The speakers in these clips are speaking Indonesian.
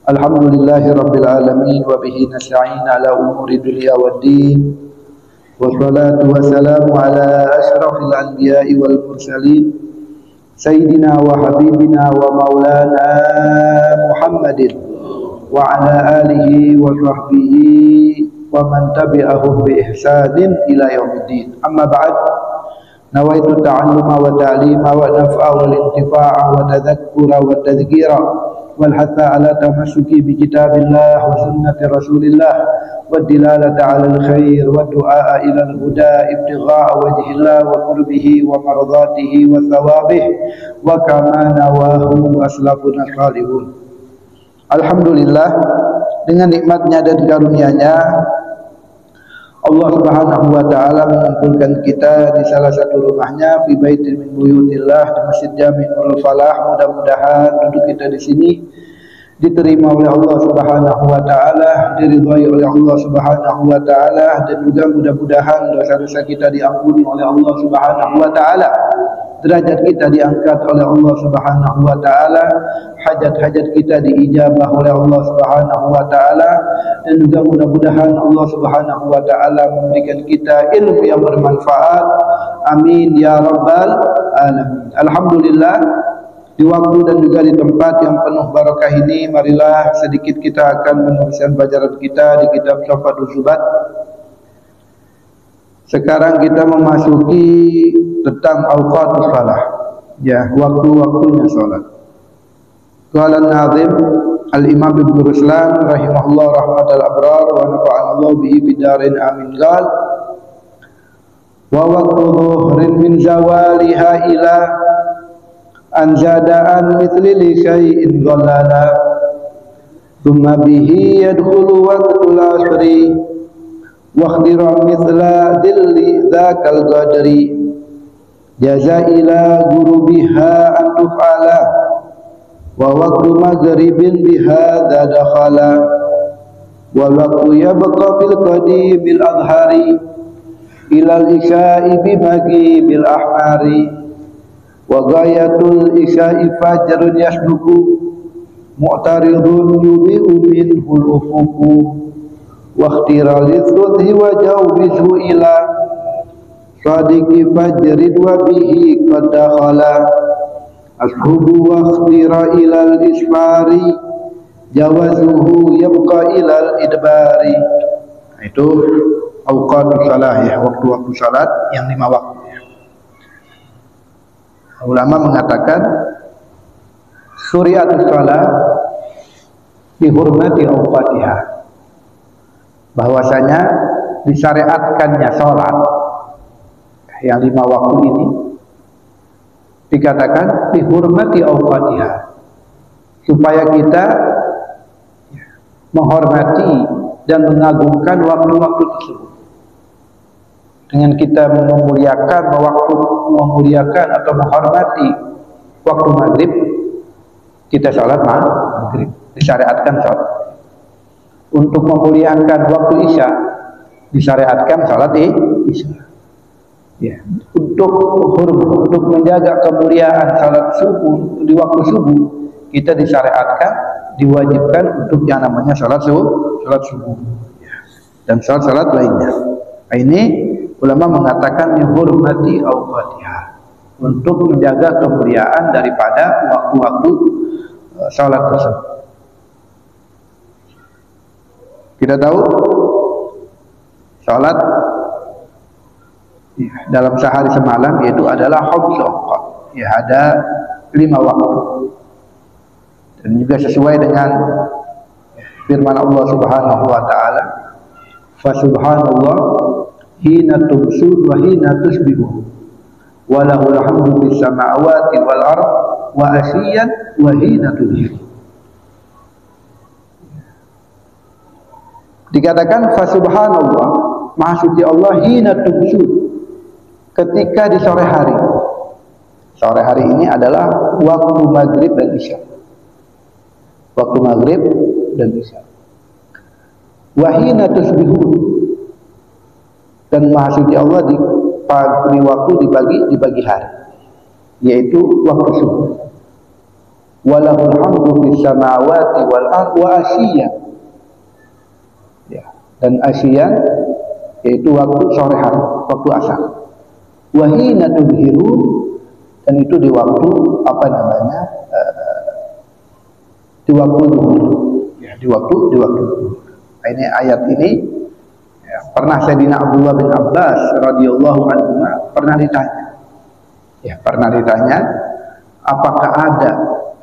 Alhamdulillahi Rabbil Alamin wa bihi nasta'in ala umuri dunya waddin wassalatu wassalamu ala ashrafil anbiya'i wal mursalin Sayyidina wa habibina wa maulana Muhammadin wa ala alihi wa sahbihi wa man tabi'ahum bi ihsanin ila yaumiddin. Amma ba'd, nawaitu ta'alluma wa ta'lima wa naf'a wal intifa'a wa tadhakkura wa tadhkira والحث على تمسك بكتاب الله وسنة رسول الله والدلالة على الخير والدعاء إلى الهدى ابتغاء وجه الله وقربه ومرضاته وثوابه وكما نواه أسلافنا الصالحون. Alhamdulillah, dengan nikmatnya dan karunia-Nya Allah Subhanahu wa taala mengumpulkan kita di salah satu rumahnya fi baitin min buyutillah, di Masjid Jami' Nurul Falah. Mudah-mudahan duduk kita di sini diterima oleh Allah Subhanahu wa taala, diridhai oleh Allah Subhanahu wa taala, dan juga mudah-mudahan dosa-dosa kita diampuni oleh Allah Subhanahu wa taala. Derajat kita diangkat oleh Allah Subhanahu wa taala, hajat-hajat kita diijabah oleh Allah Subhanahu wa taala, dan juga mudah-mudahan Allah Subhanahu wa taala memberikan kita ilmu yang bermanfaat. Amin ya rabbal alamin. Alhamdulillah, di waktu dan juga di tempat yang penuh barakah ini, marilah sedikit kita akan meneruskan pelajaran kita di kitab Syafadul Zubat. Sekarang kita memasuki tentang awqatus salah, ya, waktu-waktunya salat. Qala an-nazim al-Imam Ibnu Ruslan rahimahullah rahmatal abrar wa nafa'ana Allah bihi bidarin amin. Qal wa waqtu dhuhrin min zawaliha ila an zada an mithli li syai'in dhalala thumma bihi yadkhulu waqtul asri wa akhdira mithla dhilli dzakal qadri jaza ila gurubiha an tuf'ala wa waqtu maghribin bihadza dakhala wa waqtu yabqa fil qadimil adhari ila al-isya'i bimagi bil ahmari wa ghayatul isya'i fajrun yasduku mu'taridun yudhi'u minhul ufuku wa ikhtira lidhudhi wa jawizhu ila sadiqi fajrid wa bihi qad dakhala ashubu wa ikhtira ila al-isfari jawazuhu yabqa ila al-idbari. Itu awqatus salah, ya, waktu-waktu salat yang 5 waktu. Ulama mengatakan syuriatus salat dihormati awqatiha, bahwasanya disyariatkannya salat yang 5 waktu ini dikatakan dihormati awqatiha, supaya kita menghormati dan mengagungkan waktu-waktu tersebut. Dengan kita memuliakan atau menghormati waktu maghrib, kita salat maghrib, disyariatkan salat. Untuk memuliakan waktu isya, disyariatkan salat isya. Ya, untuk menjaga kemuliaan salat subuh di waktu subuh, kita disyariatkan, diwajibkan untuk yang namanya salat subuh, ya, dan salat lainnya. Nah, ini ulama mengatakan dihormati awqatiha, untuk menjaga kemuliaan daripada waktu-waktu salat tersebut. Kita tahu salat dalam sehari semalam yaitu adalah khamsah, ya, ada 5 waktu, dan juga sesuai dengan firman Allah Subhanahu wa taala, fa subhanallah hina tumsun wa hina tusbihun wa lahul hamdu fis samawati wal ard wa asyiyan wa hina tudhirun. Dikatakan fa subhanallah, maha suci Allah, hina tumsun, ketika di sore hari. Sore hari ini adalah waktu maghrib dan isya. Waktu maghrib dan isya. Wahina tusbihun, dan maha suci Allah di waktu di pagi hari, yaitu waktu subuh. walahul hamdu fis samawati wal ardi wa asyiyan. Ya, dan asyiyan yaitu waktu sore hari, waktu asar. Wa hina tudhirun, dan itu di waktu apa namanya? Di waktu zuhur. Ya, di waktu zuhur. Nah, ini ayat ini ya, pernah Sayyidina Abdullah bin Abbas radhiyallahu anhu pernah ditanya, apakah ada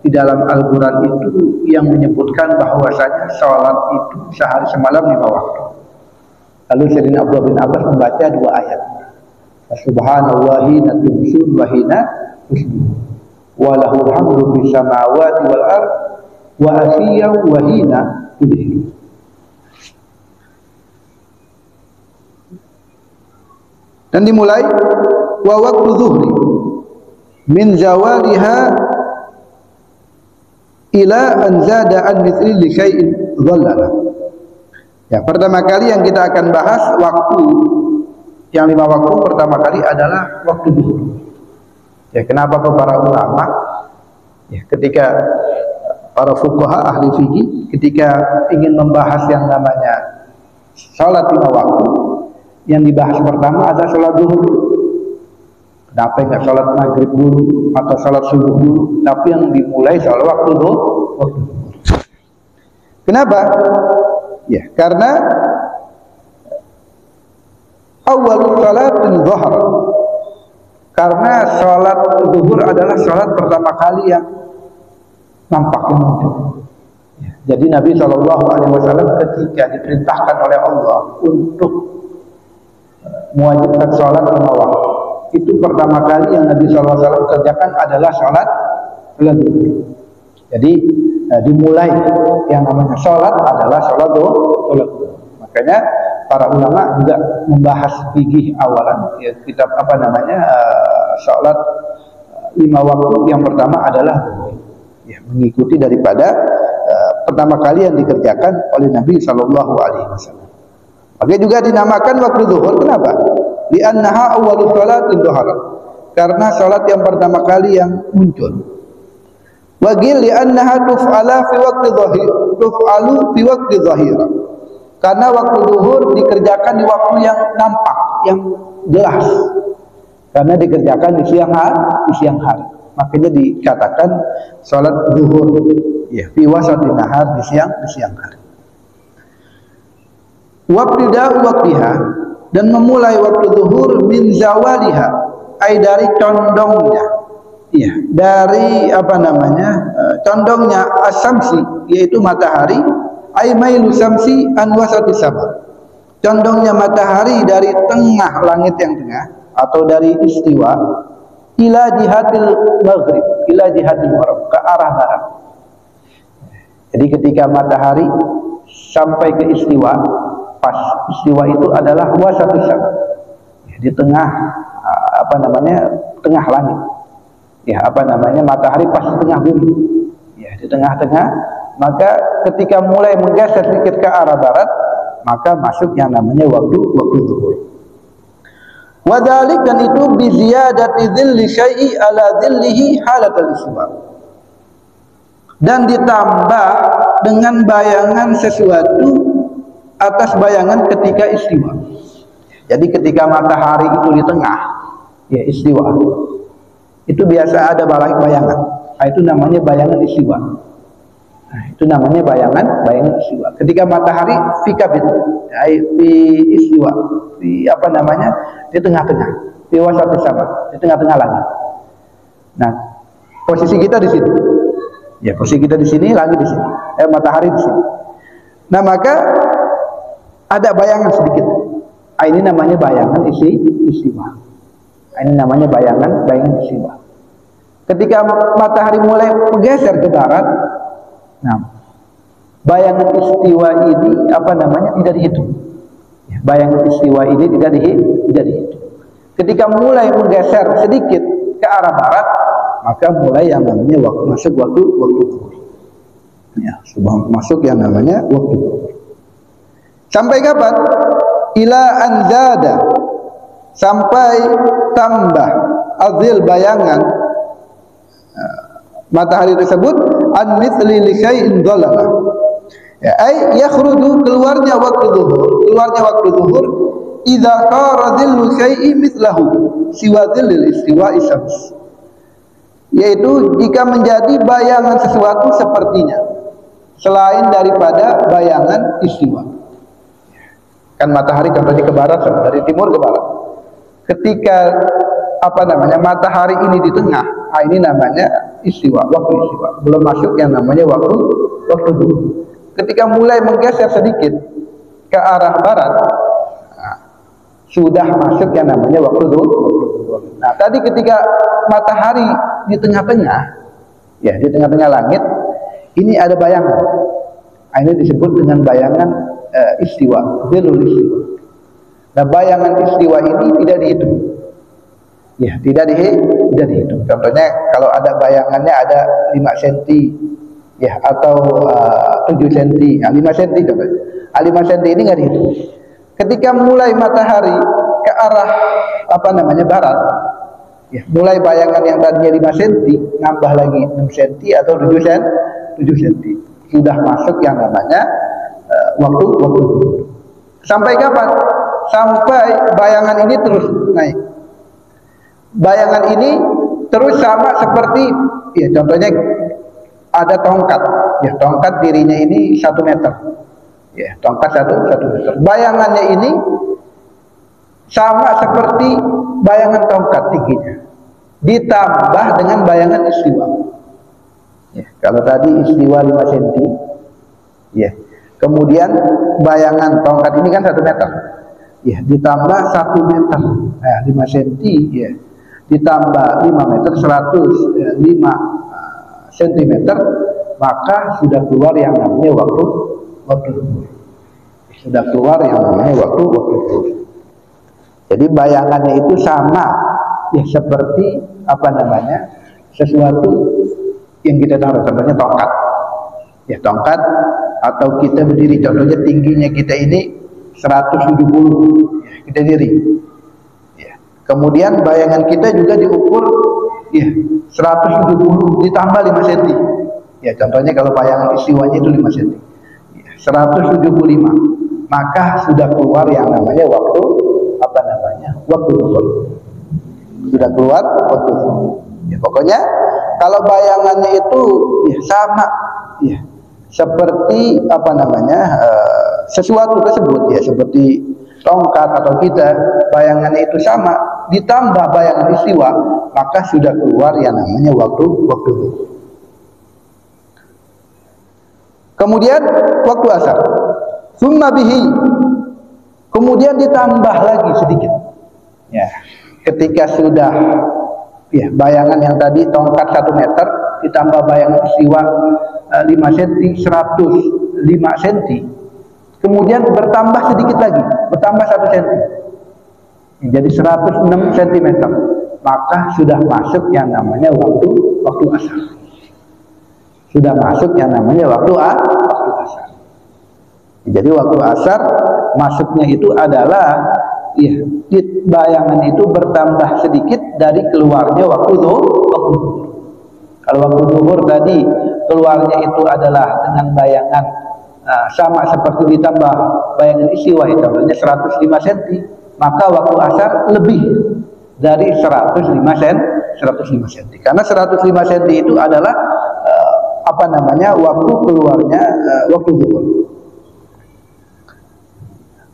di dalam Al-Quran itu yang menyebutkan bahwasanya sholat itu sehari semalam 5 waktu. Lalu Sayyidina Abdullah bin Abbas membaca 2 ayat. Subhanallahi natubsun wa hina tusbihun wa lahul hamdu fis samawati wal ard wa asyiyan wa hina tudhirun. Dan dimulai wa waktu zuhri min zawaliha ila an zada an mithli li syai'in dhallala. Ya, pertama kali yang kita akan bahas waktu yang 5 waktu pertama kali adalah waktu zuhur. Ya, kenapa para ulama ya, ketika para fuqaha ahli fikih ketika ingin membahas yang namanya salat 5 waktu, yang dibahas pertama adalah salat zuhur. Kenapa enggak salat maghrib dulu atau salat subuh dulu, tapi yang dimulai salat waktu zuhur. Kenapa? Ya, karena awal salatin zuhur, karena salat zuhur adalah salat pertama kali yang nampak, yang muncul. Ya, jadi Nabi SAW ketika diperintahkan oleh Allah untuk mewajibkan salat 5 waktu, itu pertama kali yang Nabi SAW kerjakan adalah salat zuhur. Jadi dimulai yang namanya salat adalah salat zuhur. Makanya para ulama juga membahas fikih awalan ya, kitab apa namanya salat 5 waktu yang pertama adalah ya, mengikuti daripada pertama kali yang dikerjakan oleh Nabi Shallallahu Alaihi Wasallam. Maka juga dinamakan waktu zuhur. Kenapa? Li'annaha awwalu sholatin zuhur, karena salat yang pertama kali yang muncul. Wagil li'annaha tuf'ala fi waqti dhahir, tuf'alu fi waqti dhahira, karena waktu zuhur dikerjakan di waktu yang nampak, yang jelas, karena dikerjakan di siang hari. Makanya dikatakan salat zuhur ya fi wasatin nahar, di siang hari. Wabtida'u waqtiha, dan memulai waktu zuhur min zawaliha, ai dari condongnya. Iya, dari apa namanya? Condongnya asamsi, yaitu matahari, ai mailu samsi an wasati sama. Condongnya matahari dari tengah langit yang tengah atau dari istiwa ila jihatil maghrib, ila jihatil maghrib, ke arah barat. Jadi ketika matahari sampai ke istiwa, pas istiwa itu adalah wasati sama, di tengah apa namanya? Tengah langit. Ya, apa namanya, matahari pas di tengah bumi, ya, di tengah-tengah. Maka ketika mulai menggeser sedikit ke arah barat, maka masuk yang namanya waktu zuhur. Wadalik, dan itu bi ziyadati dhilli syai'i ala dhillihi halatal istiwa, dan ditambah dengan bayangan sesuatu atas bayangan ketika istiwa. Jadi ketika matahari itu di tengah, ya istiwa, itu biasa ada bayangan. Nah, itu namanya bayangan istiwa. Nah, itu namanya bayangan istiwa. Ketika matahari fi kabit, fi istiwa, di apa namanya, di tengah-tengah, di wasat sama, di tengah-tengah langit. Nah, posisi kita di sini. Ya, posisi kita di sini, langit di sini. Matahari di sini. Nah, maka ada bayangan sedikit. Nah, ini namanya bayangan istiwa. Ini namanya bayangan istiwa. Ketika matahari mulai bergeser ke barat, nah, bayangan istiwa ini apa namanya, tidak dihitung. Ya, bayangan istiwa ini tidak dihitung. Ketika mulai menggeser sedikit ke arah barat, maka mulai yang namanya masuk waktu zuhur. Ya, masuk yang namanya waktu zuhur. Sampai kapan? Ila anzada, sampai tambah azil bayangan matahari tersebut an mithli li syai'in dhalalah. Ya, ai yakhruju keluarnya waktu zuhur idza qara dhillu syai'i mithlahu siwa dhillil istiwa'i syams. Yaitu jika menjadi bayangan sesuatu sepertinya selain daripada bayangan istiwa. Kan matahari contohnya ke barat, dari timur ke barat. Ketika matahari ini di tengah, ini namanya istiwa, waktu istiwa. Belum masuk yang namanya waktu zuhur. Ketika mulai menggeser sedikit ke arah barat, sudah masuk yang namanya waktu zuhur. Nah, tadi ketika matahari di tengah-tengah, ya di tengah-tengah langit, ini ada bayangan. Ini disebut dengan bayangan istiwa, dhillul istiwa. Nah, bayangan istiwa ini tidak dihitung. Ya, tidak dihitung. Contohnya kalau ada bayangannya ada 5 cm ya atau 7 cm. Nah, 5 cm contohnya. 5 cm ini enggak dihitung. Ketika mulai matahari ke arah barat, ya, mulai bayangan yang tadinya 5 cm nambah lagi 6 cm atau 7 cm. Sudah masuk yang namanya waktu. Sampai kapan? Sampai bayangan ini terus naik. Bayangan ini terus sama seperti, ya contohnya ada tongkat, ya tongkat dirinya ini 1 meter, ya tongkat 1 meter. Bayangannya ini sama seperti bayangan tongkat tingginya, ditambah dengan bayangan istiwa. Ya, kalau tadi istiwa 5 cm, ya kemudian bayangan tongkat ini kan 1 meter, ya ditambah 1 meter, 5 cm, ya ditambah 5 meter 105 cm, maka sudah keluar yang namanya waktu. Sudah keluar yang namanya waktu. Jadi bayangannya itu sama, ya seperti sesuatu yang kita taruh, contohnya tongkat. Ya tongkat, atau kita berdiri, contohnya tingginya kita ini 170, ya, kita diri. Kemudian bayangan kita juga diukur, ya 170 ditambah 5 cm. Ya contohnya kalau bayangan istiwanya itu 5 cm, ya, 175, maka sudah keluar yang namanya waktu zuhur. Sudah keluar waktu zuhur. Ya pokoknya kalau bayangannya itu ya sama, ya seperti sesuatu tersebut, ya seperti tongkat atau kita, bayangannya itu sama ditambah bayangan istiwa, maka sudah keluar yang namanya waktu zuhur. Kemudian waktu asar, summa bihi, kemudian ditambah lagi sedikit. Ya, ketika sudah, ya bayangan yang tadi tongkat 1 meter ditambah bayangan istiwa 5 cm, 105 cm, kemudian bertambah sedikit lagi, bertambah 1 cm, jadi 106 cm, maka sudah masuk yang namanya waktu asar. Sudah masuk yang namanya waktu asar. Jadi waktu asar masuknya itu adalah, ya bayangan itu bertambah sedikit dari keluarnya waktu zuhur. Kalau waktu zuhur tadi keluarnya itu adalah dengan bayangan sama seperti ditambah bayangan istiwa, itu contohnya 105 cm, maka waktu asar lebih dari 105 cm. Karena 105 cm itu adalah waktu keluarnya waktu zuhur.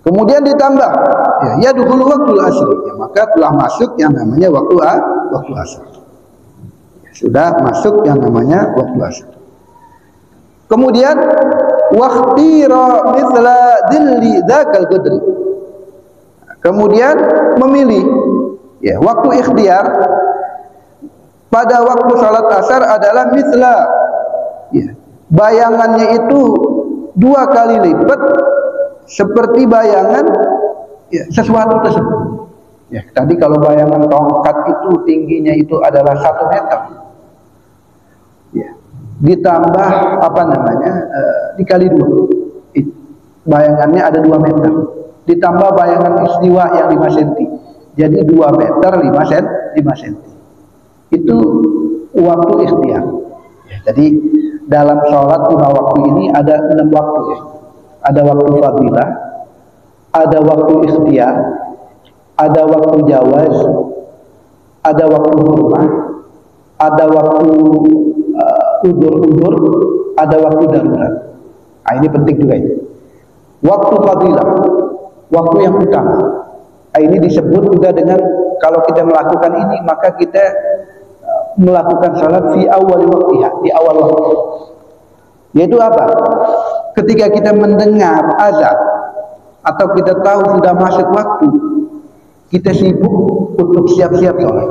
Kemudian ditambah, ya dulu waktu asri, ya, maka telah masuk yang namanya waktu asar. Ya, sudah masuk yang namanya waktu asar. Kemudian wakhtira mithla dhilli dzakal qadri. Kemudian memilih, ya waktu ikhtiar pada waktu salat asar adalah mithla, ya bayangannya itu 2 kali lipat seperti bayangan, ya, sesuatu tersebut. Ya, tadi kalau bayangan tongkat itu tingginya itu adalah 1 meter. Ya, ditambah dikali 2. Bayangannya ada 2 meter. Ditambah bayangan istiwa yang 5 cm. Jadi 2 meter 5 cm. Itu waktu ikhtiar. Ya, jadi dalam sholat 5 waktu ini ada 6 waktu ya. Ada waktu fadilah, ada waktu ikhtiar, ada waktu jawaz, ada waktu hurmah, ada waktu udur-udur, ada waktu darurat. Nah, ini penting juga itu. Waktu fadilah, waktu yang utama. Nah, ini disebut juga dengan kalau kita melakukan ini maka kita melakukan salat fi awal waktiha, di awal waktu. Yaitu apa? Ketika kita mendengar azan atau kita tahu sudah masuk waktu, kita sibuk untuk siap-siap sholat.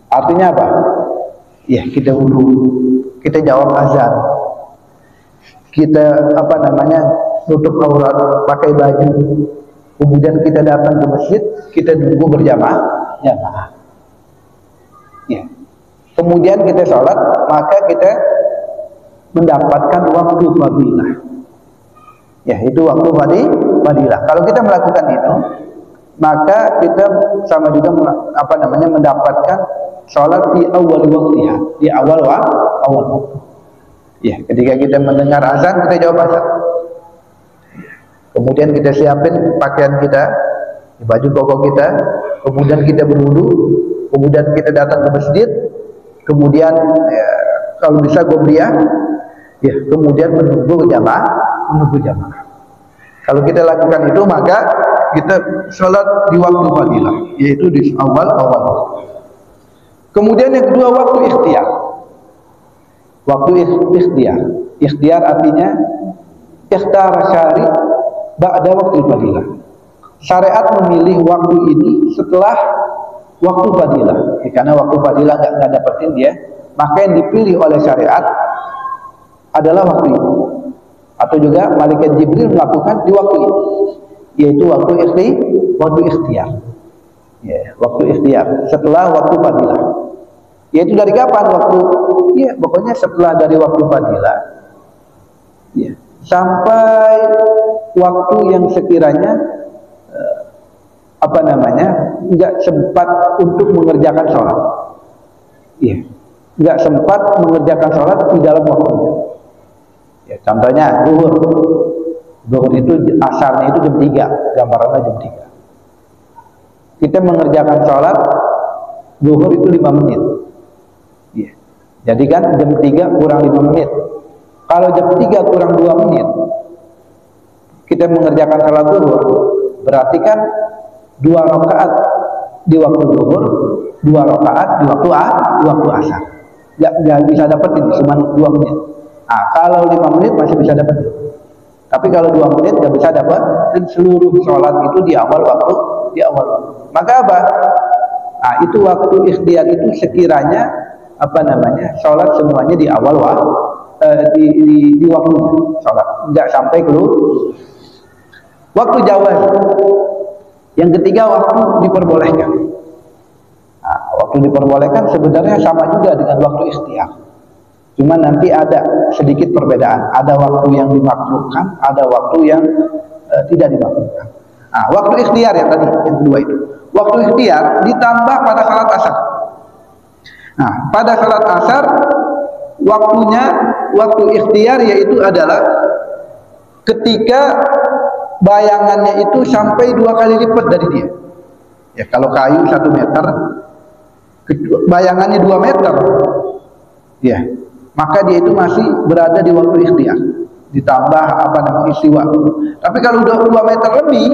Artinya apa? Ya, kita wudu, kita jawab azan, kita tutup aurat, pakai baju, kemudian kita datang ke masjid, kita nunggu berjamaah. Ya. Kemudian kita sholat, maka kita mendapatkan waktu fadilah. Ya, itu waktu fadilah. Kalau kita melakukan itu, maka kita sama juga mendapatkan sholat di awal waktiha, di awal waktu. Ya, ketika kita mendengar azan, kita jawab azan. Kemudian kita siapin pakaian kita, baju koko kita, kemudian kita berwudu, kemudian kita datang ke masjid, kemudian ya, kalau bisa gobliyah, ya, kemudian menunggu jamaah. Kalau kita lakukan itu, maka kita sholat di waktu fadilah, yaitu di awal waktu. Kemudian yang kedua, waktu ikhtiar. Waktu ikhtiar. Ikhtiar artinya ikhtar syari ba'da waktu fadilah. Syariat memilih waktu ini setelah waktu fadilah. Ya, karena waktu fadilah nggak dapetin dia, maka yang dipilih oleh syariat adalah waktu itu. Atau juga malaikat Jibril melakukan di waktu ini, yaitu waktu ikhtiar. Ya, waktu ikhtiar setelah waktu fadilah. Yaitu dari kapan waktu? Ya, pokoknya setelah dari waktu fadilah, ya, sampai waktu yang sekiranya nggak sempat untuk mengerjakan sholat. Ya, nggak sempat mengerjakan sholat di dalam waktunya. Ya, contohnya zuhur itu asarnya itu jam 3, gambarannya jam 3. Kita mengerjakan sholat zuhur itu 5 menit. Ya. Jadi kan jam 3 kurang 5 menit. Kalau jam 3 kurang 2 menit kita mengerjakan sholat zuhur, berarti kan 2 rakaat di waktu zuhur, 2 rakaat di waktu asar. Nggak bisa dapetin, cuma 2 menit. Nah, kalau 5 menit masih bisa dapetin. Tapi kalau 2 menit nggak bisa dapat, dan seluruh sholat itu di awal waktu. Maka apa? Nah, itu waktu ikhtiar itu sekiranya sholat semuanya di awal di waktunya sholat, nggak sampai keluar. Waktu jawaz. Yang ketiga, waktu diperbolehkan. Nah, waktu diperbolehkan sebenarnya sama juga dengan waktu ikhtiar. Cuma nanti ada sedikit perbedaan. Ada waktu yang dimakruhkan, ada waktu yang tidak dimakruhkan. Nah, waktu ikhtiar yang tadi, yang kedua itu. Waktu ikhtiar ditambah pada salat asar. Nah, pada salat asar waktu ikhtiar yaitu adalah ketika bayangannya itu sampai 2 kali lipat dari dia. Ya, kalau kayu 1 meter, bayangannya 2 meter. Ya, maka dia itu masih berada di waktu ikhtiar. Ditambah istiwa. Tapi kalau udah 2 meter lebih,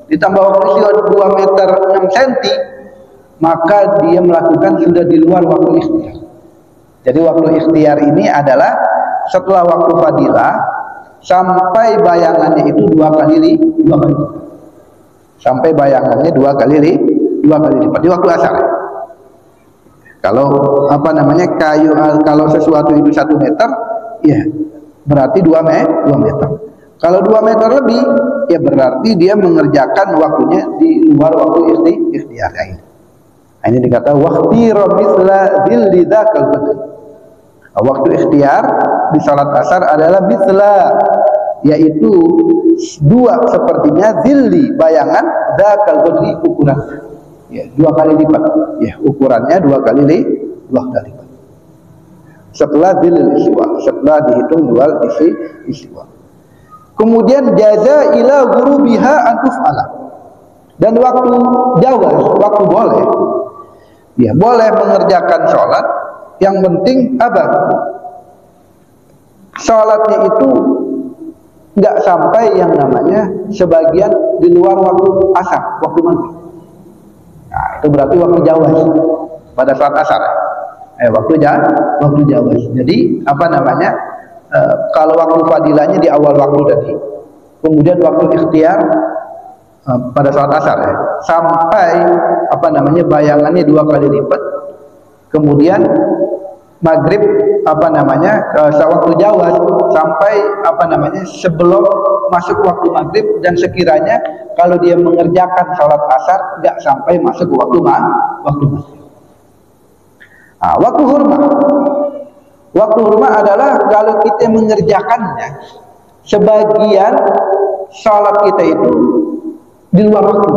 ditambah waktu istiwa 2 meter 6 cm, maka dia melakukan sudah di luar waktu ikhtiar. Jadi waktu ikhtiar ini adalah setelah waktu fadilah sampai bayangannya itu 2 kali lipat. Sampai bayangannya 2 kali lipat di waktu asar. Kalau kayu, kalau sesuatu itu 1 meter, ya berarti 2 meter. Kalau 2 meter lebih, ya berarti dia mengerjakan waktunya di luar waktu ikhtiar. Nah, ini dikata waqtira mithla dzilli dzakal badr. Waktu ikhtiar di salat asar adalah mithla, yaitu 2 sepertinya dzilli, bayangan, dzakal badri, ukuran. Ya, 2 kali lipat. Ya, ukurannya 2 kali lipat. setelah dzilil istiwa, setelah dihitung dual istiwa. Kemudian jaza ila ghurubiha an tuf'ala. Dan waktu jawaz, waktu boleh. Ya, boleh mengerjakan sholat, yang penting apa? Sholatnya itu nggak sampai yang namanya sebagian di luar waktu asar, waktu maghrib. Nah, itu berarti waktu jawaz pada saat asar. Waktu jawaz. Jadi apa namanya? Kalau waktu fadilahnya di awal waktu tadi, kemudian waktu ikhtiar pada saat asar ya, sampai apa namanya bayangannya 2 kali lipat, kemudian maghrib apa namanya waktu jawaz sampai apa namanya sebelum masuk waktu maghrib, dan sekiranya kalau dia mengerjakan sholat asar nggak sampai masuk waktu maghrib. Nah, waktu hurma adalah kalau kita mengerjakannya sebagian sholat kita itu di luar waktu.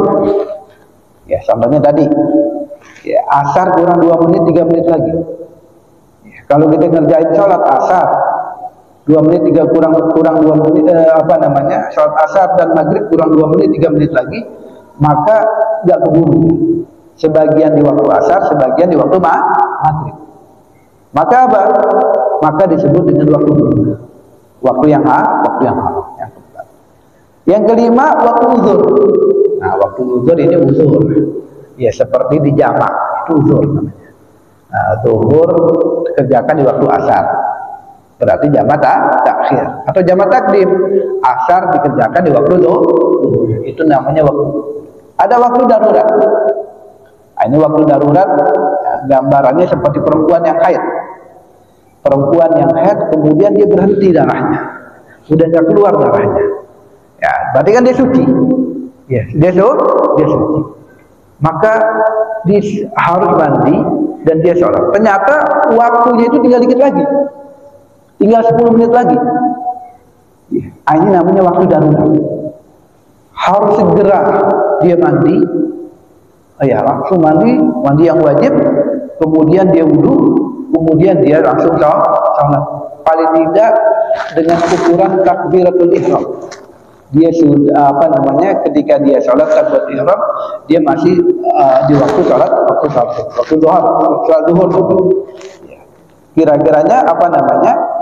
Ya, contohnya tadi ya, asar kurang 2 menit 3 menit lagi. Ya, kalau kita ngerjain sholat asar 2 menit 3 kurang 2 menit sholat asar dan maghrib kurang 2 menit 3 menit lagi, maka nggak keburu. Sebagian di waktu asar, sebagian di waktu maghrib. Maka apa? Maka disebut dengan waktu hurma. Waktu yang haram. Yang kelima, waktu uzur. Nah, waktu uzur ini uzur. Ya, seperti di jamak, itu uzur namanya. Nah, zuhur dikerjakan di waktu asar. Berarti jamak takhir atau jamak takdim. Asar dikerjakan di waktu zuhur. Itu namanya waktu. Ada waktu darurat. Nah, ini waktu darurat ya, gambarannya seperti perempuan yang haid. Perempuan yang haid kemudian dia berhenti darahnya. Sudah nggak keluar darahnya. Ya, berarti kan dia suci. Ya, dia suci. Maka dia harus mandi dan dia sholat. Ternyata waktunya itu tinggal dikit lagi. Tinggal 10 menit lagi. Ya, ini namanya waktu darurat. Harus segera dia mandi. Ya, langsung mandi yang wajib. Kemudian dia wudu, kemudian dia langsung sholat. Paling tidak dengan ukuran takbiratul ihram. Dia sudah ketika dia sholat takbiratul ihram, dia masih di waktu sholat duhur. Kira-kiranya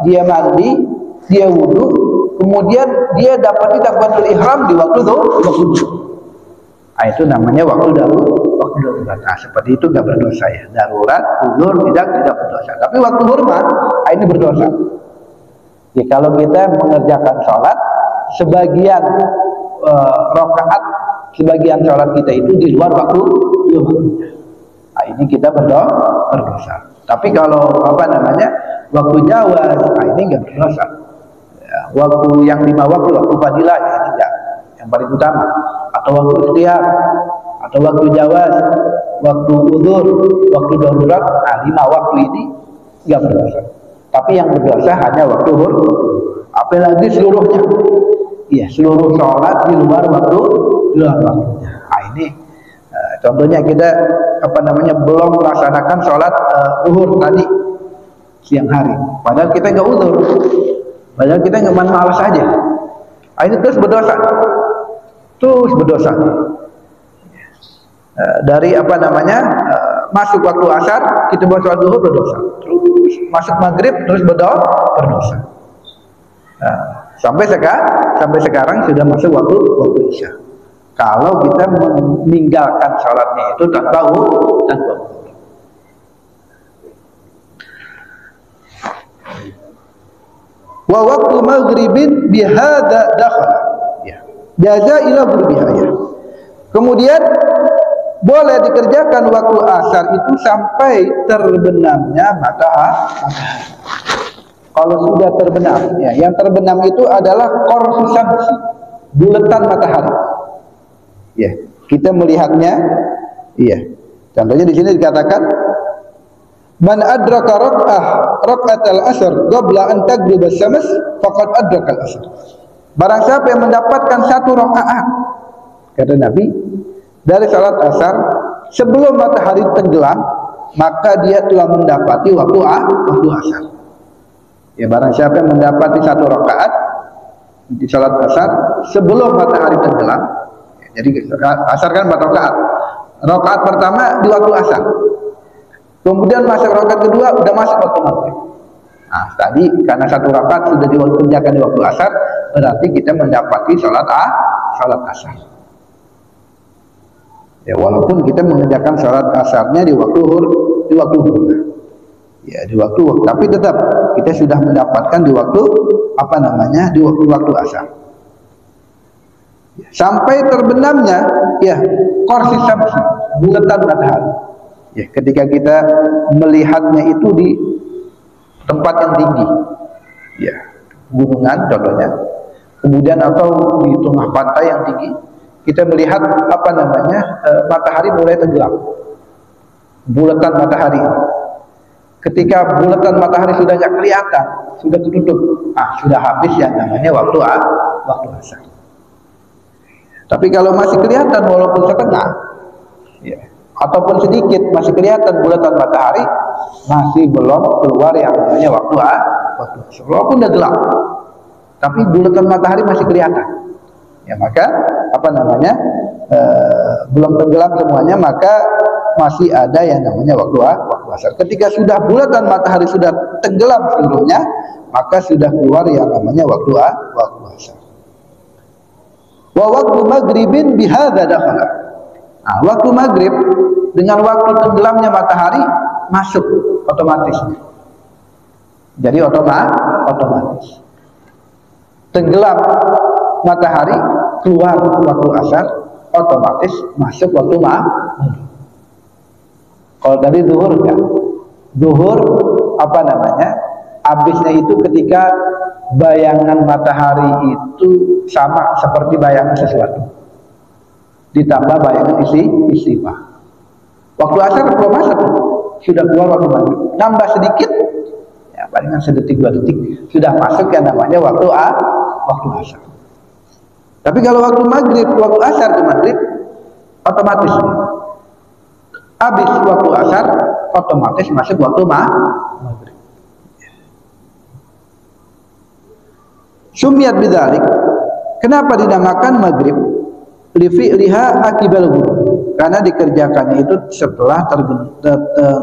dia mandi, dia wudu, kemudian dia dapat takbiratul ihram di waktu duhur. Nah, itu namanya waktu darurat. Nah, seperti itu nggak berdosa ya. Darurat, uzur tidak berdosa. Tapi waktu hurma, ini berdosa. Ya, kalau kita mengerjakan sholat, sebagian rakaat, sebagian sholat kita itu di luar waktu. Nah, ini kita berdosa. Tapi kalau waktu jawaz, ini nggak berdosa. Ya, waktu yang 5 waktu fadilah, ya, ini enggak. Yang paling utama. Atau waktu ikhtiar, atau waktu jawaz, waktu uzur, waktu darurat. Nah, 5 waktu ini nggak berdosa. Tapi yang berdosa hanya waktu hurma. Apalagi seluruhnya. Iya, seluruh sholat di luar waktunya. Nah, ini contohnya kita belum melaksanakan sholat zuhur tadi siang hari. Padahal kita nggak uzur. Padahal kita nggak malas aja. Nah, ini terus berdosa. Dari masuk waktu asar kita buat sholat zuhur berdosa, terus masuk maghrib terus berdosa. Sampai sekarang sudah masuk waktu isya. Kalau kita meninggalkan sholatnya itu tanpa uzur. Wa waktu maghribin bihada dakhala. Jaza ila berbihaya. Kemudian boleh dikerjakan waktu asar itu sampai terbenamnya matahari. Kalau sudah terbenam, ya, yang terbenam itu adalah korsu syamsi, bulatan matahari. Ya, kita melihatnya. Iya. Contohnya di sini dikatakan, man adraka rak'atal asr qabla an taghrib asy-syams faqad adraka al-asr. Barang siapa yang mendapatkan 1 rakaat, kata Nabi, dari salat asar sebelum matahari tenggelam, maka dia telah mendapati waktu asar. Ya, barang siapa yang mendapati 1 rakaat di salat asar sebelum matahari tenggelam. Jadi asar kan 4 rakaat. Rakaat pertama di waktu asar. Kemudian masuk rakaat kedua udah masuk waktu maghrib. Nah, tadi karena 1 rakaat sudah dikerjakan di waktu asar, berarti kita mendapati salat asar. Ya, walaupun kita mengerjakan salat asarnya di waktu zuhur. Ya, di waktu, tapi tetap kita sudah mendapatkan di waktu di waktu asar. Ya, sampai terbenamnya ya qursi syamsi, bulatan matahari. Ya, ketika kita melihatnya itu di tempat yang tinggi, ya, gunungan contohnya, kemudian atau di tengah pantai yang tinggi, kita melihat matahari mulai tenggelam, bulatan matahari. Ketika bulatan matahari sudah tidak kelihatan, sudah tertutup, sudah habis yang namanya waktu asar. Tapi kalau masih kelihatan walaupun setengah, ya, ataupun sedikit masih kelihatan bulatan matahari, masih belum keluar yang namanya waktu asar. Walaupun sudah gelap, tapi bulatan matahari masih kelihatan. Ya, maka belum tenggelam semuanya, maka masih ada yang namanya waktu asar. Ketika sudah bulatan matahari sudah tenggelam seluruhnya, maka sudah keluar yang namanya waktu asar. Wa waktu maghribin bihadza dakhala. Nah, waktu maghrib dengan waktu tenggelamnya matahari masuk otomatis. Jadi otomatis. Tenggelam matahari, keluar waktu asar, otomatis masuk waktu maghrib. Kalau tadi zuhur enggak. Zuhur habisnya itu ketika bayangan matahari itu sama seperti bayangan sesuatu, ditambah bayangan istighfar. Waktu asar belum masuk, sudah keluar waktu maghrib, nambah sedikit, ya palingan sedetik 2 detik sudah masuk yang namanya waktu asar. Tapi kalau waktu maghrib, waktu asar ke maghrib, otomatis habis waktu asar, otomatis masuk waktu maghrib. Sumiyat bidzalik. Kenapa dinamakan maghrib? Li fi'liha akibal ghurub. Karena dikerjakannya itu setelah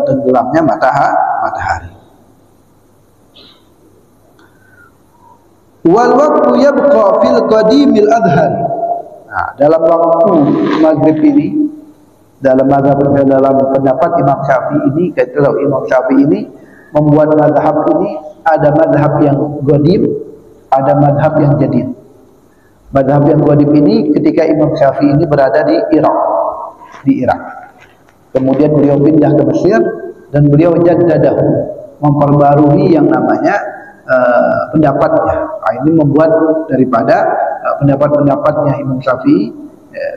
tenggelamnya matahari. Wal waqtu yabqa fil qadimil adhar. Nah, dalam waktu maghrib ini, dalam pendapat Imam Syafi'i ini, kalau Imam Syafi'i ini membuat mazhab ini, ada mazhab yang qadim, ada mazhab yang jadid. Mazhab yang qadim ini ketika Imam Syafi'i ini berada di Irak. Kemudian beliau pindah ke Mesir dan beliau jaddadahu, memperbarui yang namanya pendapatnya. Ini membuat daripada pendapat-pendapatnya Imam Syafi'i,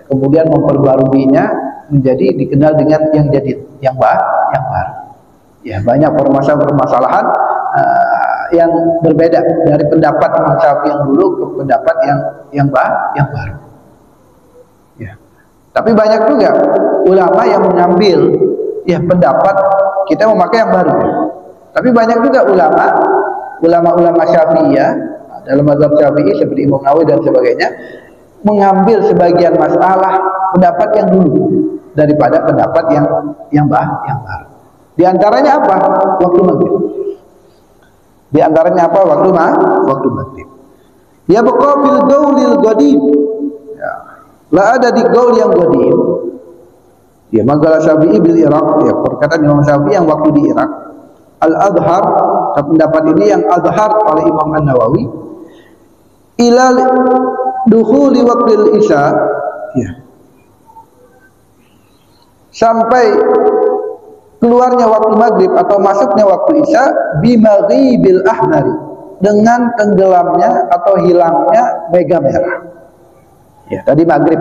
kemudian memperbaruinya menjadi dikenal dengan yang jadid, yang baru. Ya, banyak permasalahan yang berbeda dari pendapat Imam Syafi'i yang dulu ke pendapat yang baru. Ya. Tapi banyak juga ulama yang mengambil pendapat kita memakai yang baru. Tapi banyak juga ulama Syafi'iyah dalam mazhab Syafi'i seperti Imam Nawawi dan sebagainya mengambil sebagian masalah pendapat yang dulu daripada pendapat yang baru. Di antaranya apa? Waktu maghrib. Di antaranya apa? Waktu maghrib. Ya baqa fil qaulil qadim. Ya. La ada di qaul yang qadim. Ya, maqala Syafi'i bil Iraq, ya, perkataan Imam Syafi'i yang waktu di Irak. Al-Adhar, pendapat ini yang adhar oleh Imam An-Nawawi. Ila dukhuli waqtil isya. Ya. Sampai keluarnya waktu maghrib atau masuknya waktu isya bimaghibil ahmari, dengan tenggelamnya atau hilangnya mega merah. Ya, tadi maghrib.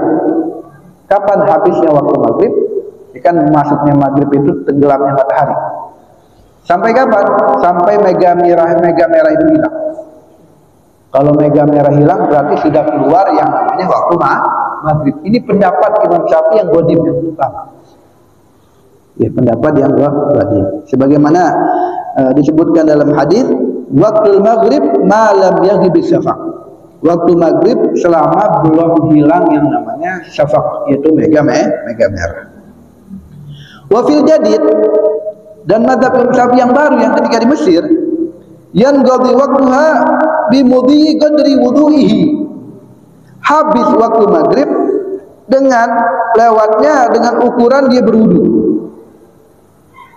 Kapan habisnya waktu maghrib? Kan masuknya maghrib itu tenggelamnya matahari. Sampai kapan? Sampai mega merah itu hilang. Kalau mega merah hilang berarti sudah keluar yang namanya waktu maghrib. Ini pendapat Imam Syafi'i yang qadim yang utama. Ya, pendapat yang qadim. Sebagaimana disebutkan dalam hadis waktu maghrib malam yaghib syafaq. Waktu maghrib selama belum hilang yang namanya syafaq, yaitu mega merah. Wa fil jadid, dan mazhab Imam Syafi'i yang baru yang ketika di Mesir, yanqadhi waqtuha bimudhi qadri wudu'ihi. Habis waktu maghrib dengan lewatnya dengan ukuran dia berwudu.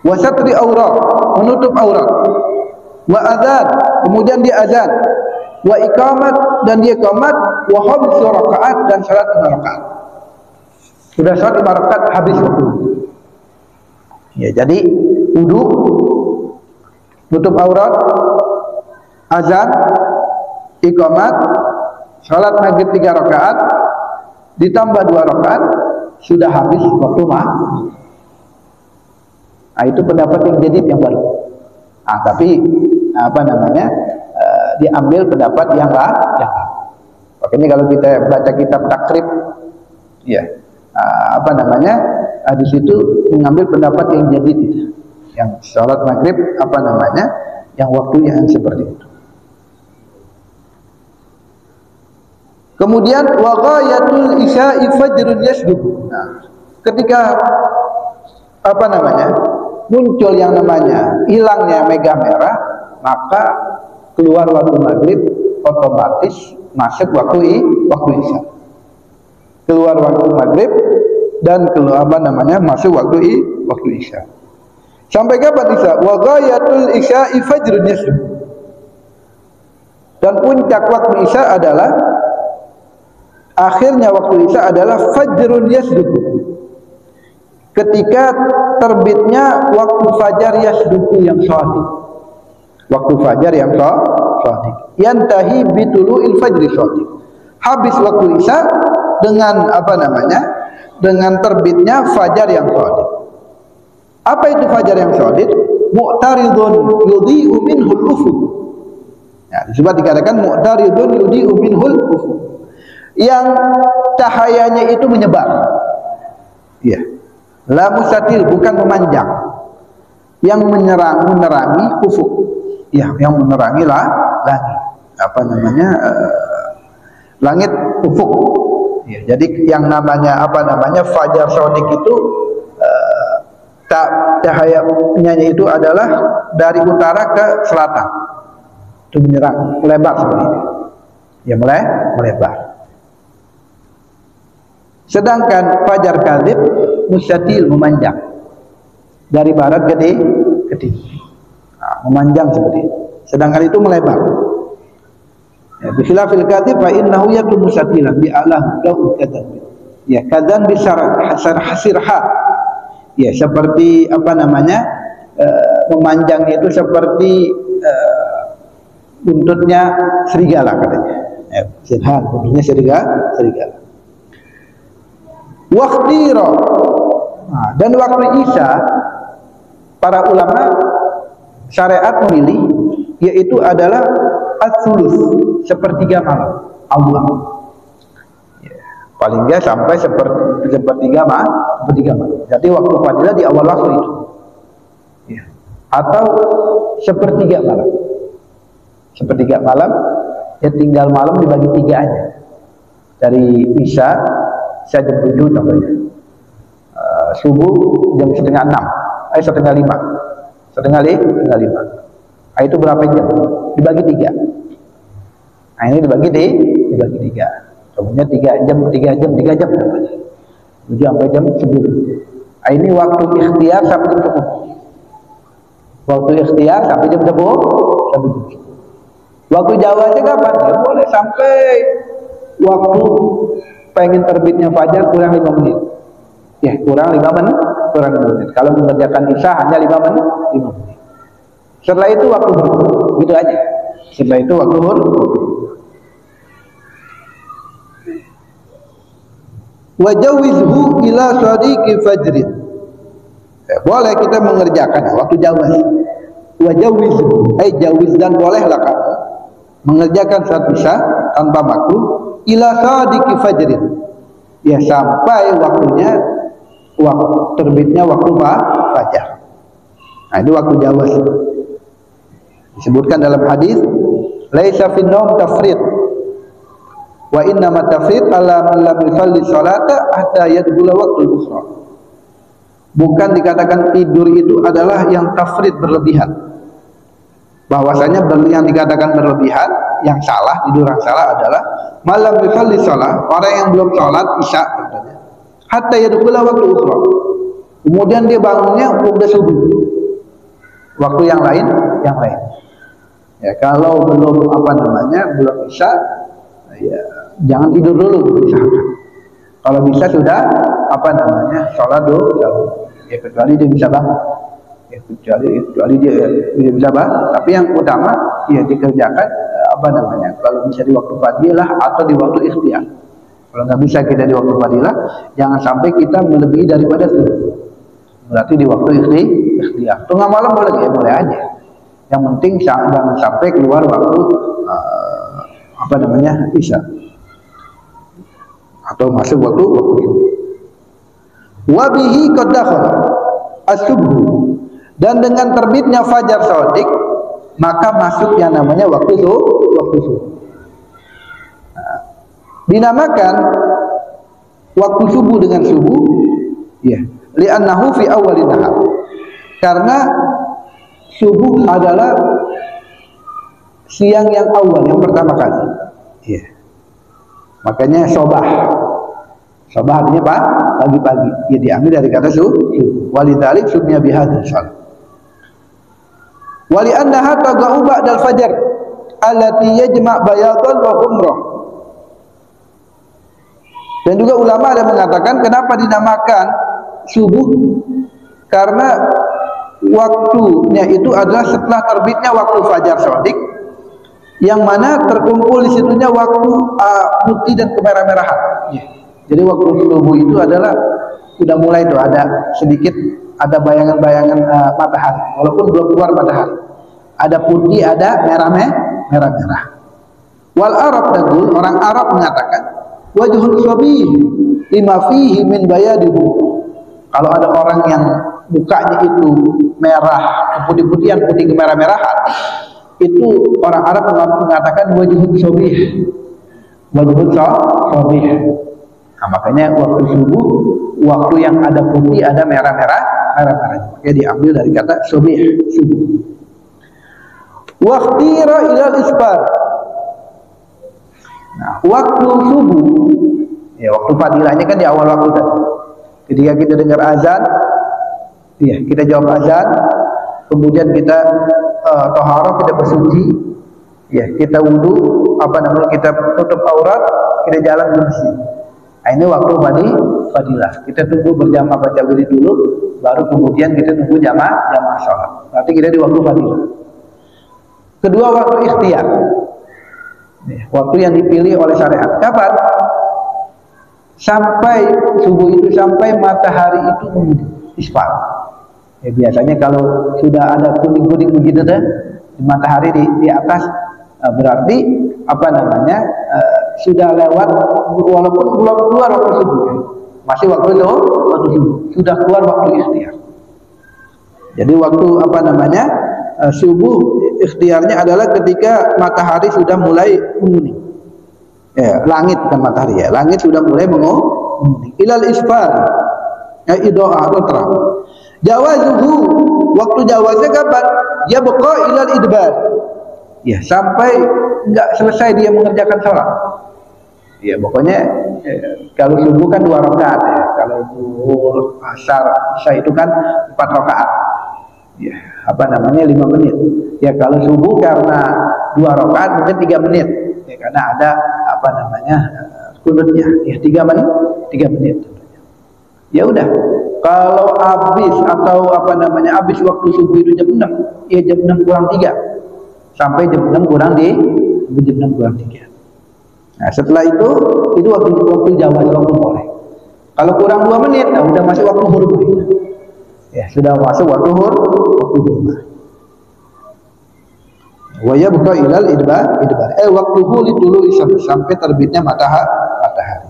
Wa satri aurat, menutup aurat. Wa adzan, kemudian dia azan. Wa iqamat, dan dia iqamat. Wa khamsu rakaat, dan salat 5 rakaat. Sudah salat 5 rakaat habis waktu. Ya, jadi wudu, tutup aurat, azan, iqamat, salat maghrib 3 rakaat, ditambah 2 rakaat, sudah habis waktu maghrib. Nah, itu pendapat yang jadid yang baru. Nah, tapi apa namanya, diambil pendapat yang lama. Makanya kalau kita baca kitab takrib, ya, apa namanya, di situ mengambil pendapat yang jadid itu, yang salat maghrib apa namanya, yang waktunya seperti itu. Kemudian wa ghayatul isya'i fajrun yasduq. Nah, ketika apa namanya, muncul yang namanya hilangnya mega merah, maka keluar waktu maghrib, otomatis masuk waktu isya. Keluar waktu maghrib dan keluar apa namanya, masuk waktu isya. Sampai kapan isya? Wa ghayatul isya'i fajrun yasduq. Dan puncak waktu isya adalah, akhirnya waktu isya adalah fajrun yasduq, ketika terbitnya waktu fajar yasduq yang shadiq. Waktu fajar yang shadiq yantahi bitulu'il fajri shadiq. Habis waktu isya dengan apa namanya, dengan terbitnya fajar yang shadiq. Apa itu fajar yang shadiq? Mu'taridun yudhi'u minhul ufuq. Ya, disebut dikatakan mu'taridun yudhi'u minhul ufuq, yang cahayanya itu menyebar. Ya. La mustatil, bukan memanjang. Yang menerangi ufuk. Ya, yang menerangi langit. Apa namanya? Langit ufuk. Ya, jadi yang namanya apa namanya, fajar shadiq itu cahayanya itu adalah dari utara ke selatan. Itu menyerang, melebar seperti itu. Ya, melebar. Sedangkan fajar kadzib mustatil, memanjang dari barat ke timur. Nah, memanjang seperti itu. Sedangkan itu melebar. Ya, bikhilafil kadzib fa innahu yakunu mustatilan bi alahu lahu kadzan. Ya, kadzan bisar hasirha. Ya, seperti apa namanya? Memanjang itu seperti buntutnya serigala katanya. Ya, sirhan, buntutnya serigala. Wakhtiro. Nah, dan waktu isya para ulama syariat memilih, yaitu adalah as-sulus, sepertiga malam awal. Ya, paling enggak sampai sepertiga malam. Jadi waktu fadilah di awal waktu itu. Ya. Atau sepertiga malam. Sepertiga malam, ya tinggal malam dibagi 3 aja. Dari isya jam 7 contohnya, subuh jam setengah 5. Nah, itu berapa jam? Dibagi 3. Nah, ini dibagi 3. Contohnya 3 jam contohnya. 7 sampai jam 10. Nah, ini waktu ikhtiar sampai jam 10. Waktu ikhtiar sampai jam 10. Waktu jawaznya kapan? Ya boleh sampai waktu pengen terbitnya fajar kurang 5 menit. Ya, kurang 5 menit. Kalau mengerjakan isya hanya 5 menit. Setelah itu waktu berhubung, gitu aja. Setelah itu waktu berhubung. Wajawizhu ila shadiqi fajrin. Ya, boleh kita mengerjakan waktu jawaz. Wajawizhu, jawiz, dan bolehlah kamu mengerjakan saat isya tanpa makruh ila shadiqi fajrin. Ya, sampai waktunya, waktu terbitnya waktu fajar. Nah, itu waktu jawaz. Disebutkan dalam hadis, laisa fin naum tafrid wa inna ma tafrid ala man lam yusalli salata hatta yadkhula waqtul ukhra. Bukan dikatakan tidur itu adalah yang tafrid berlebihan. Bahwasanya yang dikatakan berlebihan, yang salah, tidur yang salah adalah malam yusalli salat, orang yang belum salat isya katanya. Hatta yadkhula waqtul ukhra. Kemudian dia bangunnya udah subuh. Waktu yang lain. Ya, kalau belum belum isya, ya jangan tidur dulu misalkan. Kalau bisa sudah sholat dulu, ya kecuali dia bisa bangun. Ya kecuali dia bisa bangun. Tapi yang utama ya dikerjakan kalau bisa di waktu fadilah atau di waktu ikhtiar. Kalau nggak bisa kita di waktu fadilah, jangan sampai kita melebihi daripada itu. Berarti di waktu ikhtiar. Tengah malam boleh ya, boleh aja. Yang penting jangan sampai keluar waktu isya atau masuk waktu wabihi qad dakhala as-subh, dan dengan terbitnya fajar shadiq maka masuk yang namanya waktu subuh. Dinamakan waktu subuh dengan subuh ya, li'annahu fi awwalin nahar, karena subuh adalah siang yang awal, yang pertama kali ya. Makanya sobah artinya apa? Pagi-pagi. Ya diambil dari kata subuh. Walidalik sumya bihadzal salat. Wali annaha taqa'u ba'dal fajar allati yajma' bayadan wa umrah. Dan juga ulama ada mengatakan kenapa dinamakan subuh? Karena waktunya itu adalah setelah terbitnya waktu fajar shadiq, yang mana terkumpul di situnya waktu putih dan kemerah-merahan. Ya. Jadi waktu subuh itu adalah sudah mulai tuh ada sedikit ada bayangan-bayangan matahari, walaupun belum keluar matahari. Ada putih, ada merah-merah. Wal Arab taqul, orang Arab mengatakan wajhul sabih lima fihi min bayadihi. Kalau ada orang yang mukanya itu merah, keputih-putihan, putih kemerah-merahan, itu orang Arab mengatakan wajhul sabih. Wajhul sabih. Nah, makanya waktu subuh, waktu yang ada putih, ada merah-merah. Makanya diambil dari kata sabih, subuh. Waqtira ilal isbar. Nah, waktu subuh, ya waktu fadilahnya kan di awal waktu tadi. Ketika kita dengar azan, ya kita jawab azan, kemudian kita toharoh, kita bersuci, ya kita wudu, kita tutup aurat, kita jalan ke masjid. Nah, ini waktu fadilah. Kita tunggu berjamaah baca wirid dulu, baru kemudian kita tunggu jamaah sholat. Berarti kita di waktu fadilah. Kedua, waktu ikhtiar, waktu yang dipilih oleh syariat. Kapan? Sampai subuh itu, sampai matahari itu isfar. Ya, biasanya kalau sudah ada kuning-kuning begitu deh, matahari di atas, berarti sudah lewat, walaupun belum keluar waktu subuh, masih waktu subuh, sudah keluar waktu ikhtiar. Jadi waktu subuh ikhtiarnya adalah ketika matahari sudah mulai menguning. Ya, langit bukan matahari ya, langit sudah mulai menguning. Ilal isfar, ya idoa atau terang. Jawazuhu, waktu jawaznya kapan? Ya baqa ilal idbar. Ya, sampai enggak selesai dia mengerjakan sholat. Ya, pokoknya kalau subuh kan 2 rakaat ya. Kalau zuhur, asar, isya itu kan 4 rakaat. Ya, 5 menit. Ya, kalau subuh karena 2 rakaat mungkin 3 menit. Ya, karena ada kunutnya. Ya, 3 menit. Ya udah. Kalau habis waktu subuh itu jam 6, ya jam 6 kurang 3. Sampai jam 6 kurang 3. Nah, setelah itu waktu jawab, waktu boleh. Kalau kurang 2 menit, nah udah masuk waktu huruf. Ya, sudah masuk waktu huruf. Wa yabqa ilal idbar. Waktu lidulu sampai terbitnya matahari.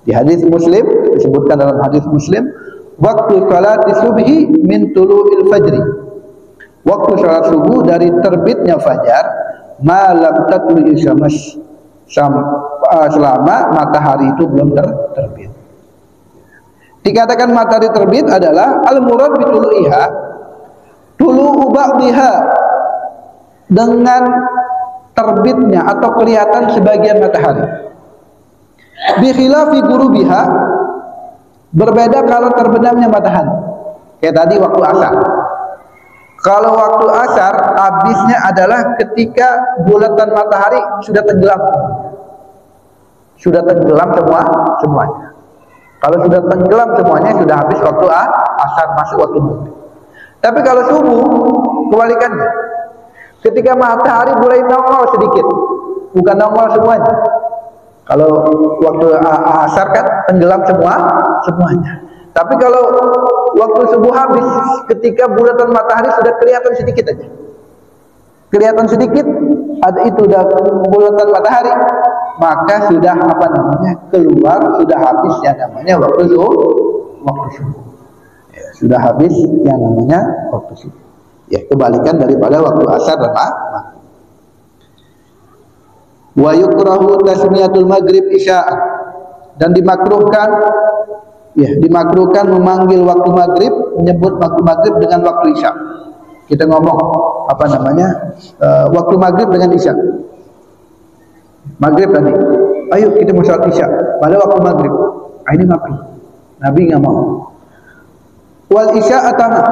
Di hadis Muslim disebutkan dalam hadis Muslim, waktu salati subhi min tulu'il fajri waktu salat subuh dari terbitnya fajar malam tatlu'i syams selama matahari itu belum terbit. Dikatakan matahari terbit adalah al-murad bitulu'iha tulu'u ba'diha, dengan terbitnya atau kelihatan sebagian matahari. Bi khilafi gurubiha, berbeda kalau terbenamnya matahari. Kayak tadi waktu asar. Kalau waktu asar habisnya adalah ketika bulatan matahari sudah tenggelam. Sudah tenggelam semuanya. Kalau sudah tenggelam semuanya sudah habis waktu asar, masuk waktu maghrib. Tapi kalau subuh kebalikannya. Ketika matahari mulai nongol sedikit, bukan nongol semuanya. Kalau waktu asar kan tenggelam semuanya. Tapi kalau waktu subuh habis, ketika bulatan matahari sudah kelihatan sedikit aja. Kelihatan sedikit, ada itu udah bulatan matahari, maka sudah keluar, sudah habis yang namanya waktu subuh. Ya, sudah habis yang namanya waktu subuh. Ya, kebalikan daripada waktu asar dan maghrib. Wa yukrahu tasmiyatul maghrib isya, dan dimakruhkan memanggil waktu maghrib, menyebut waktu maghrib dengan waktu isya. Kita ngomong waktu maghrib dengan isya. Maghrib tadi, ayo kita mau sholat isya pada waktu maghrib. Ini makruh. Nabi nggak mau. Wal isya atama,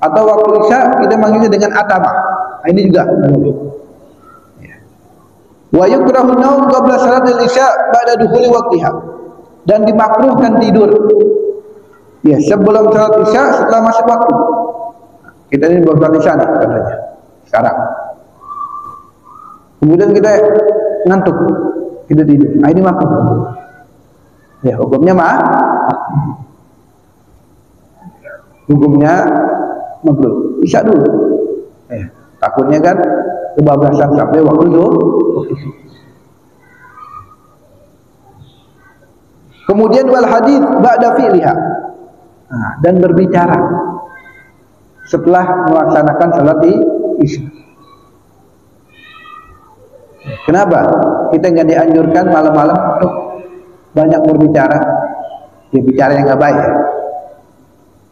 atau waktu isya kita manggilnya dengan atama. Ini juga boleh. Wa yukrahu naum qabla salatil isya ba'da dukhuli waqtiha, dan dimakruhkan tidur ya sebelum salat isya setelah masuk waktu. Kita ini belum salat isya nih katanya sekarang, kemudian kita ngantuk, kita tidur. Ini makruh. Ya, hukumnya makruh. Isya dulu. Takutnya kan kebablasan sampai waktu itu. Kemudian wal hadits ba'da fi'liha, dan berbicara setelah melaksanakan salat isya. Kenapa kita nggak dianjurkan malam-malam untuk banyak berbicara? Ya, bicara yang nggak baik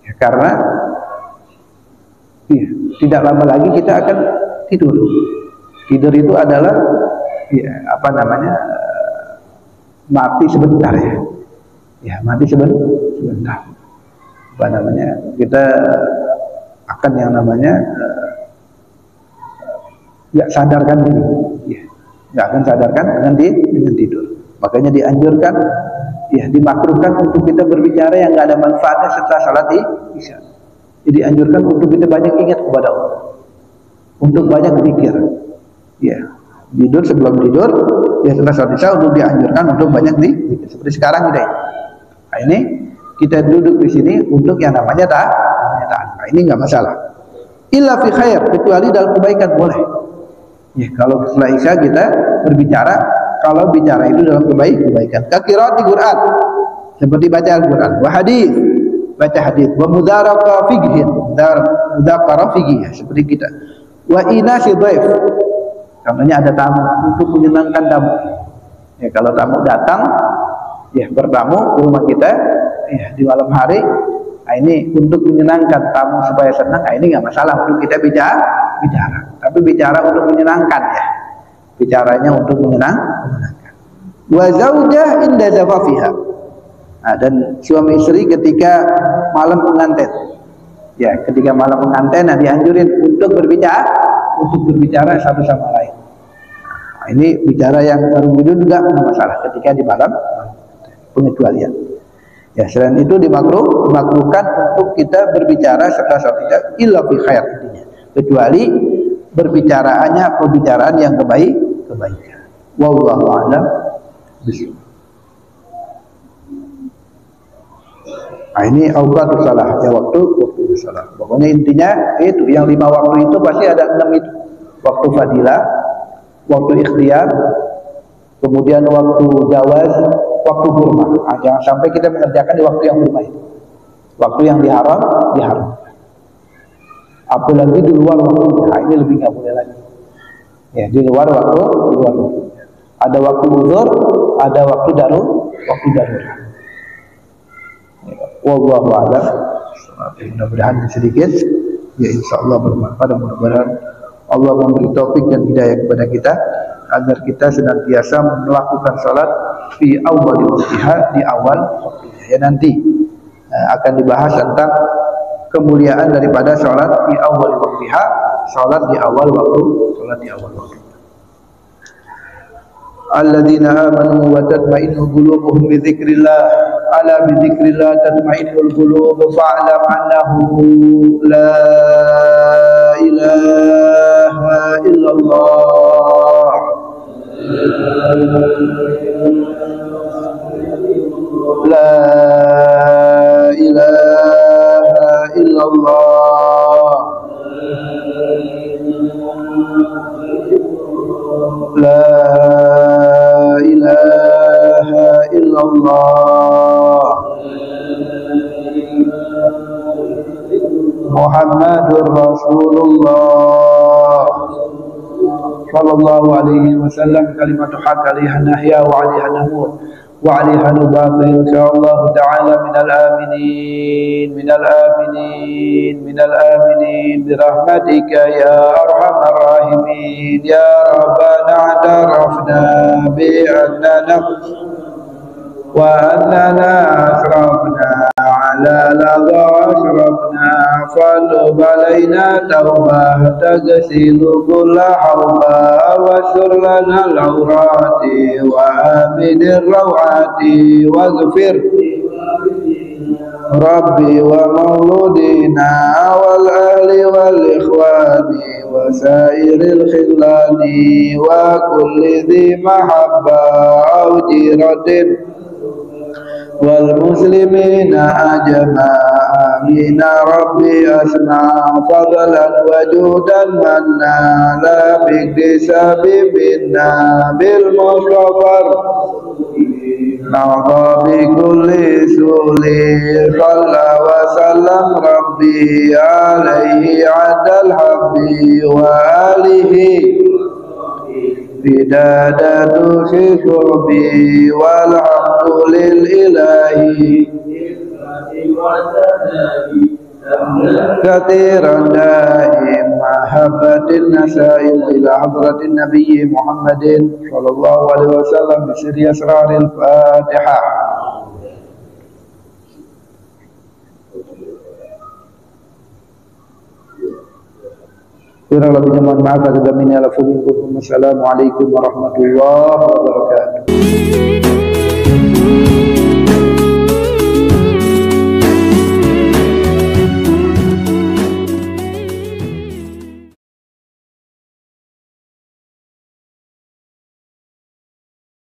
ya, karena tidak lama lagi kita akan tidur. Tidur itu adalah mati sebentar ya. Ya, mati sebentar. Kita akan yang namanya nggak sadarkan diri. Ya, nggak akan sadarkan dengan tidur. Makanya dianjurkan, dimakruhkan untuk kita berbicara yang nggak ada manfaatnya setelah salat isya. Jadi dianjurkan untuk kita banyak ingat kepada Allah, untuk banyak zikir. Ya, tidur sebelum tidur, setelah salat isya untuk dianjurkan untuk banyak zikir. Seperti sekarang ini. Nah, ini kita duduk di sini untuk yang namanya taat. Nah, ini nggak masalah. Illa fi khair, kecuali dalam kebaikan boleh. Ya, kalau setelah isya kita berbicara, kalau bicara itu dalam kebaikan. Qira'atul Quran, seperti baca Al-Quran, wa hadis, baca hadis, wa mudzakara fikih, seperti kita. Wa inasi dhaif, contohnya ada tamu, untuk menyenangkan tamu. Ya, kalau tamu datang, bertamu ke rumah kita, di malam hari, ini untuk menyenangkan tamu supaya senang, ini nggak masalah untuk kita bicara. Tapi bicara untuk menyenangkan ya. Bicaranya untuk menyenangkan. Wa zaujah inda zafafiha. Dan suami istri ketika malam pengantin. Ya, ketika malam pengantin dianjurin untuk berbicara satu sama lain. Ini bicara yang baru juga nggak masalah ketika di malam pengecualian. Ya, selain itu dimakruhkan untuk kita berbicara setelah salat isya illa fi khair, intinya. Kecuali pembicaraan yang kebaikan. Wallahu a'lam bishawab. Ini awqatus shalah, ya waktu salat. Pokoknya intinya itu yang 5 waktu itu pasti ada 6 itu. Waktu fadilah, waktu ikhtiyar, kemudian waktu jawaz, waktu hurmah. Jangan sampai kita mengerjakan di waktu yang hurmah itu. Waktu yang diharam. Apalagi di luar waktu, nah ini lebih nggak boleh lagi. Ya, di luar waktu, di luar waktu. Ada waktu uzur, ada waktu darurat. Wallahu a'lam. Mudah-mudahan sedikit, ya insyaallah bermanfaat. Mudah-mudahan Allah memberi taufik dan hidayah kepada kita agar kita senantiasa melakukan salat fi awal waktiha, di awal waktunya. Ya nanti akan dibahas tentang kemuliaan daripada salat fi awal waktiha, salat di awal waktu, salat di awal waktu. Alladzina amanu wa tatma'innu qulubuhum bi dzikrillah, ala bi dzikrillah tatma'innul qulub, fa'lam annahu la ilaha illallah. La ilaha illallah. La ilaha illallah. Muhammadur Rasulullah sallallahu alaihi wasallam. Kalimatu haq alaiha nahya wa alaiha namut wa alaiha nubaqi insyaallah ta'ala minal aminin birahmatika ya arhamar rahimin ya rabbana atarafna bi annana wa annana asrafna ala lagha asrafna falub alaina tawbah tagsilu kulla hawba wa surlana al-awrati wa aminir rawati wa ghfir Rabbi wa mauludina wal ahli wal ikhwani wa sairil khillani wa kulli dhi mahabba au jiratin wal muslimina ajma'ina Rabbi asma fadlan wa judan manna la biktisabi minna bil mustafa na'adha bi kulli suli khalla wa sallam Rabbi alaihi adal habbi wa alihi bidadatu fi qurbi walhamdulil ilahi kathiran daim mahabbatin nasail ila hadratin nabiyyi Muhammadin sallallahu alaihi wasallam bisiri asraril Fatihah. Kurang lebihnya mohon maaf atas kami. Assalamualaikum warahmatullahi wabarakatuh.